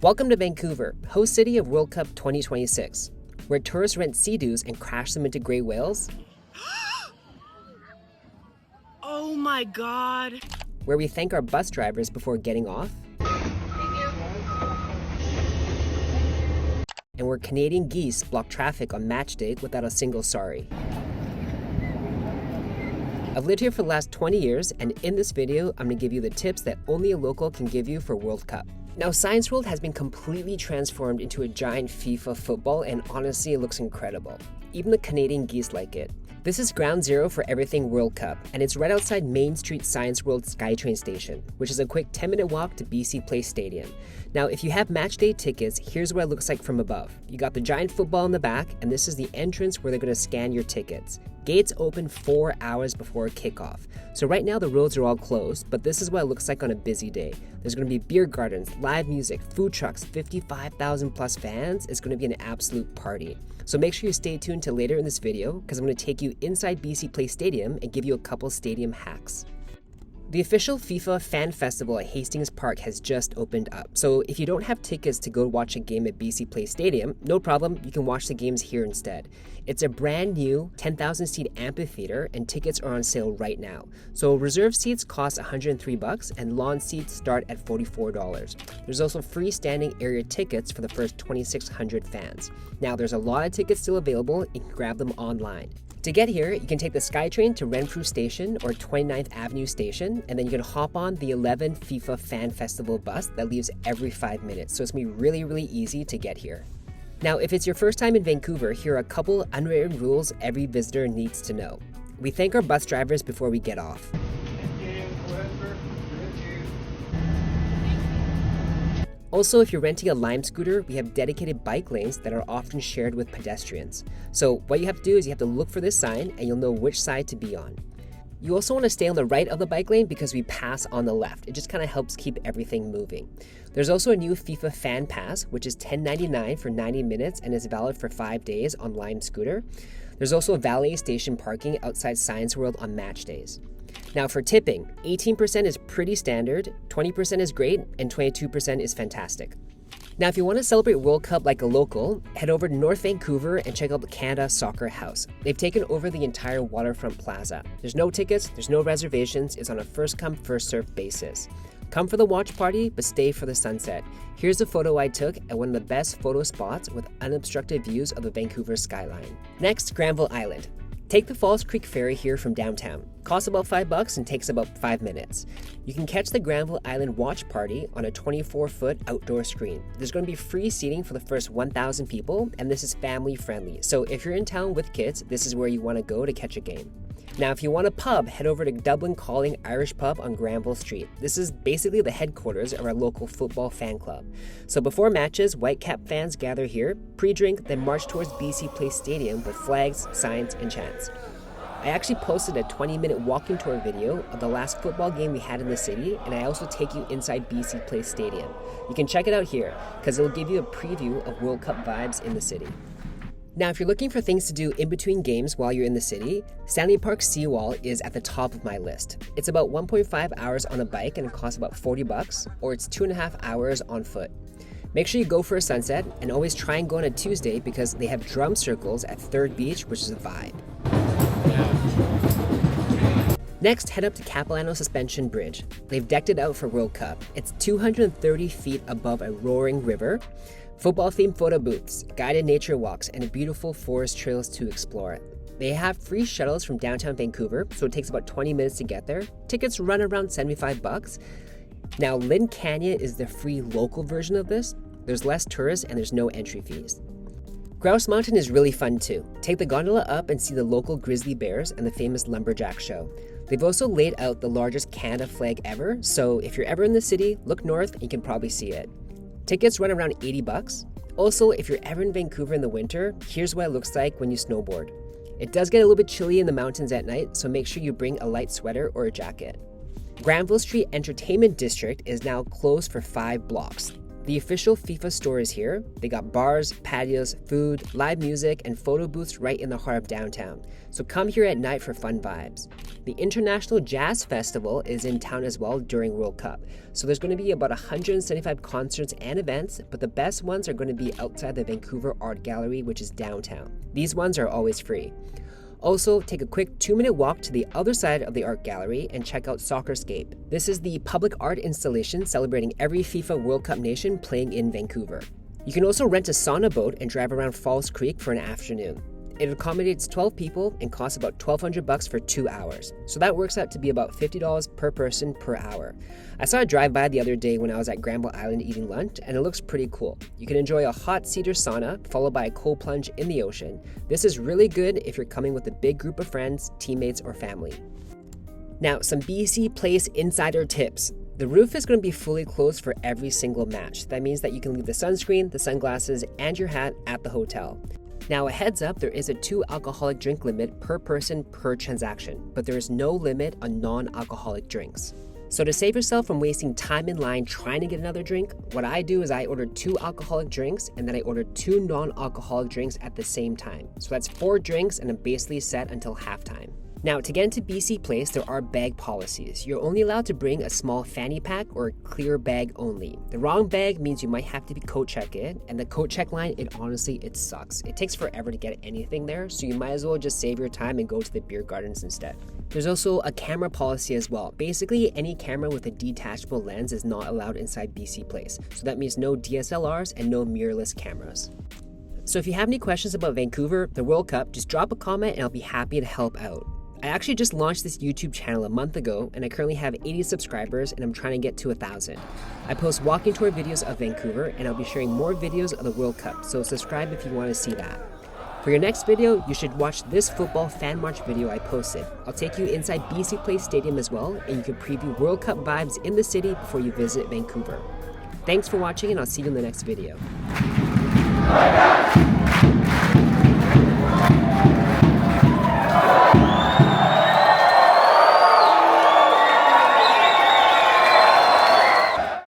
Welcome to Vancouver, host city of World Cup 2026, where tourists rent sea-doos and crash them into gray whales. Oh my God. Where we thank our bus drivers before getting off. And where Canadian geese block traffic on match day without a single sorry. I've lived here for the last 20 years, and in this video, I'm going to give you the tips that only a local can give you for World Cup. Now, Science World has been completely transformed into a giant FIFA football, and honestly, it looks incredible. Even the Canadian geese like it. This is ground zero for everything World Cup, and it's right outside Main Street Science World SkyTrain Station, which is a quick 10-minute walk to BC Place Stadium. Now, if you have match day tickets, here's what it looks like from above. You got the giant football in the back, and this is the entrance where they're going to scan your tickets. Gates open 4 hours before kickoff. So right now the roads are all closed, but this is what it looks like on a busy day. There's going to be beer gardens, live music, food trucks, 55,000 plus fans. It's going to be an absolute party. So make sure you stay tuned till later in this video, because I'm going to take you inside BC Place Stadium and give you a couple stadium hacks. The official FIFA Fan Festival at Hastings Park has just opened up, so if you don't have tickets to go watch a game at BC Place Stadium, no problem, you can watch the games here instead. It's a brand new 10,000 seat amphitheater, and tickets are on sale right now. So reserved seats cost $103 and lawn seats start at $44. There's also freestanding area tickets for the first 2,600 fans. Now there's a lot of tickets still available, you can grab them online. To get here, you can take the SkyTrain to Renfrew Station or 29th Avenue Station, and then you can hop on the 11 FIFA Fan Festival bus that leaves every 5 minutes, so it's going to be really easy to get here. Now, if it's your first time in Vancouver, here are a couple unwritten rules every visitor needs to know. We thank our bus drivers before we get off. Also, if you're renting a Lime scooter, we have dedicated bike lanes that are often shared with pedestrians. So what you have to do is you have to look for this sign and you'll know which side to be on. You also want to stay on the right of the bike lane because we pass on the left. It just kind of helps keep everything moving. There's also a new FIFA Fan Pass, which is $10.99 for 90 minutes and is valid for 5 days on Lime scooter. There's also valet station parking outside Science World on match days. Now for tipping, 18% is pretty standard, 20% is great, and 22% is fantastic. Now if you want to celebrate World Cup like a local, head over to North Vancouver and check out the Canada Soccer House. They've taken over the entire waterfront plaza. There's no tickets, there's no reservations, it's on a first come first served basis. Come for the watch party, but stay for the sunset. Here's a photo I took at one of the best photo spots with unobstructed views of the Vancouver skyline. Next, Granville Island. Take the Falls Creek Ferry here from downtown. Costs about $5 and takes about 5 minutes. You can catch the Granville Island watch party on a 24-foot outdoor screen. There's going to be free seating for the first 1,000 people, and this is family friendly. So if you're in town with kids, this is where you want to go to catch a game. Now, if you want a pub, head over to Dublin Calling Irish Pub on Granville Street. This is basically the headquarters of our local football fan club. So before matches, Whitecap fans gather here, pre-drink, then march towards BC Place Stadium with flags, signs, and chants. I actually posted a 20-minute walking tour video of the last football game we had in the city, and I also take you inside BC Place Stadium. You can check it out here, because it'll give you a preview of World Cup vibes in the city. Now, if you're looking for things to do in between games while you're in the city, Stanley Park Seawall is at the top of my list. It's about 1.5 hours on a bike and it costs about $40, or it's 2.5 hours on foot. Make sure you go for a sunset, and always try and go on a Tuesday because they have drum circles at Third Beach, which is a vibe. Next, head up to Capilano Suspension Bridge. They've decked it out for World Cup. It's 230 feet above a roaring river. Football-themed photo booths, guided nature walks, and beautiful forest trails to explore. They have free shuttles from downtown Vancouver, so it takes about 20 minutes to get there. Tickets run around $75. Now, Lynn Canyon is the free local version of this. There's less tourists and there's no entry fees. Grouse Mountain is really fun too. Take the gondola up and see the local grizzly bears and the famous lumberjack show. They've also laid out the largest Canada flag ever, so if you're ever in the city, look north and you can probably see it. Tickets run around $80. Also, if you're ever in Vancouver in the winter, here's what it looks like when you snowboard. It does get a little bit chilly in the mountains at night, so make sure you bring a light sweater or a jacket. Granville Street Entertainment District is now closed for 5 blocks. The official FIFA store is here. They got bars, patios, food, live music, and photo booths right in the heart of downtown. So come here at night for fun vibes. The International Jazz Festival is in town as well during World Cup. So there's going to be about 175 concerts and events, but the best ones are going to be outside the Vancouver Art Gallery, which is downtown. These ones are always free. Also, take a quick 2-minute walk to the other side of the art gallery and check out Soccerscape. This is the public art installation celebrating every FIFA World Cup nation playing in Vancouver. You can also rent a sauna boat and drive around Falls Creek for an afternoon. It accommodates 12 people and costs about $1,200 for 2 hours. So that works out to be about $50 per person per hour. I saw a drive-by the other day when I was at Granville Island eating lunch, and it looks pretty cool. You can enjoy a hot cedar sauna followed by a cold plunge in the ocean. This is really good if you're coming with a big group of friends, teammates, or family. Now, some BC Place insider tips. The roof is going to be fully closed for every single match. That means that you can leave the sunscreen, the sunglasses, and your hat at the hotel. Now, a heads up, there is a 2 alcoholic drink limit per person per transaction, but there is no limit on non-alcoholic drinks. So to save yourself from wasting time in line trying to get another drink, what I do is I order 2 alcoholic drinks and then I order 2 non-alcoholic drinks at the same time. So that's 4 drinks and I'm basically set until halftime. Now, to get into BC Place, there are bag policies. You're only allowed to bring a small fanny pack or a clear bag only. The wrong bag means you might have to be coat check it, and the coat check line, it sucks. It takes forever to get anything there, so you might as well just save your time and go to the beer gardens instead. There's also a camera policy as well. Basically, any camera with a detachable lens is not allowed inside BC Place. So that means no DSLRs and no mirrorless cameras. So if you have any questions about Vancouver, the World Cup, just drop a comment and I'll be happy to help out. I actually just launched this YouTube channel a month ago and I currently have 80 subscribers and I'm trying to get to 1,000. I post walking tour videos of Vancouver and I'll be sharing more videos of the World Cup, so subscribe if you want to see that. For your next video, you should watch this football fan march video I posted. I'll take you inside BC Place Stadium as well and you can preview World Cup vibes in the city before you visit Vancouver. Thanks for watching and I'll see you in the next video.